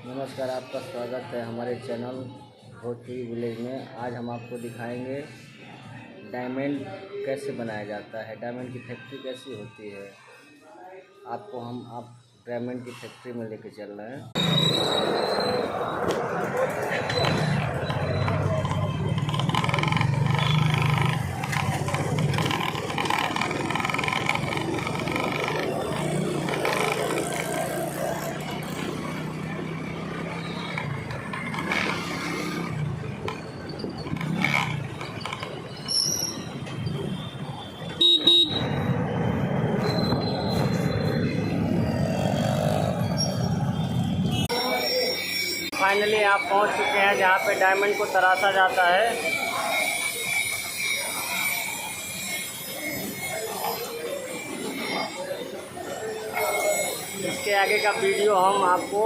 नमस्कार, आपका स्वागत है हमारे चैनल भोजपुरी विलेज में। आज हम आपको दिखाएंगे डायमंड कैसे बनाया जाता है, डायमंड की फैक्ट्री कैसी होती है। आप डायमंड की फैक्ट्री में लेके चल रहे हैं। फाइनली आप पहुंच चुके हैं जहां पे डायमंड को तराशा जाता है। इसके आगे का वीडियो हम आपको